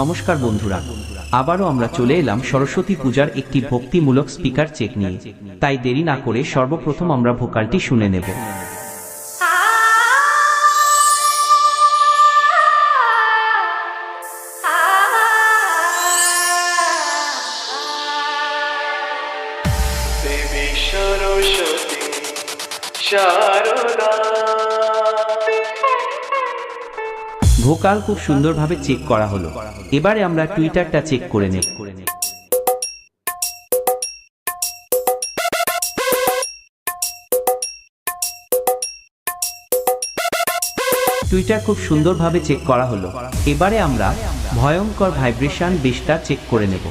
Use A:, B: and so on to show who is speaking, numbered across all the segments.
A: নমস্কার বন্ধুরা, আবারও আমরা চলে এলাম সরস্বতী পূজার একটি ভক্তিমূলক স্পিকার চেক নিয়ে। তাই দেরি না করে সর্বপ্রথম আমরা ভোকালটি শুনে নেব।
B: দেবী সরস্বতী শারদা।
A: ভোকাল খুব সুন্দরভাবে চেক করা হলো। এবারে আমরা টুইটারটা চেক করে নেব। টুইটার খুব সুন্দরভাবে চেক করা হলো। এবারে আমরা ভয়ঙ্কর ভাইব্রেশন বেসটা চেক করে নেব।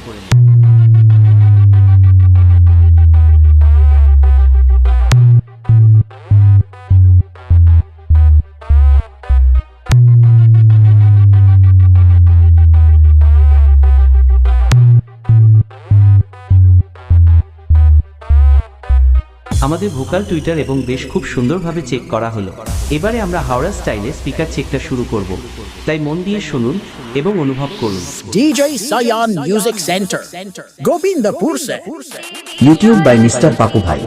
A: আমাদের ভোকাল টুইটার এবং বেশ খুব সুন্দরভাবে চেক করা হলো। এবারে আমরা হাওড়া স্টাইলে স্পিকার চেকটা শুরু করব, তাই মন দিয়ে শুনুন এবং অনুভব করুন।
C: DJ Sayan Music Center, Gobindapur se
D: YouTube by Mr. Papu Bhai।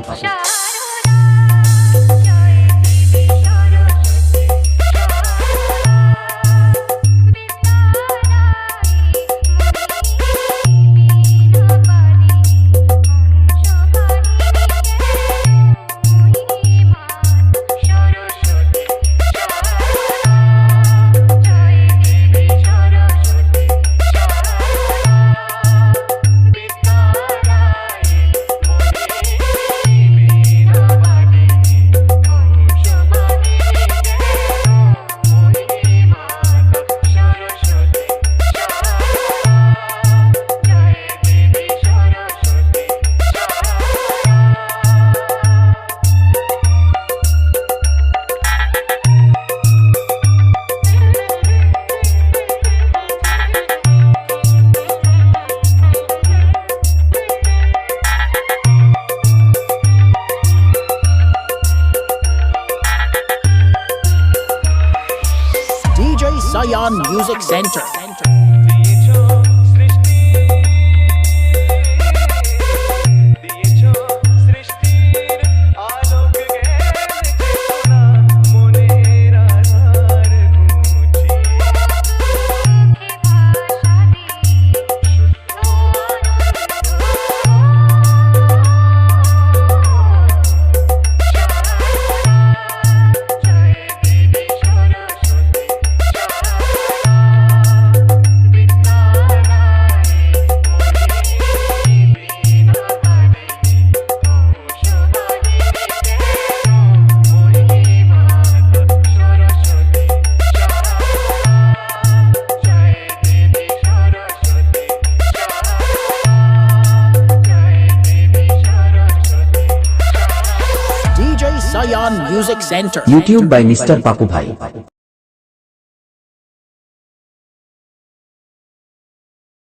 C: DJ Sayan Music Center।
B: দিয়েছো সৃষ্টি, দিয়েছো সৃষ্টির আলোক জ্ঞান চেতনা, মনের আধার
C: DJ Sayan Music Center,
D: YouTube by Mr. Papu Bhai।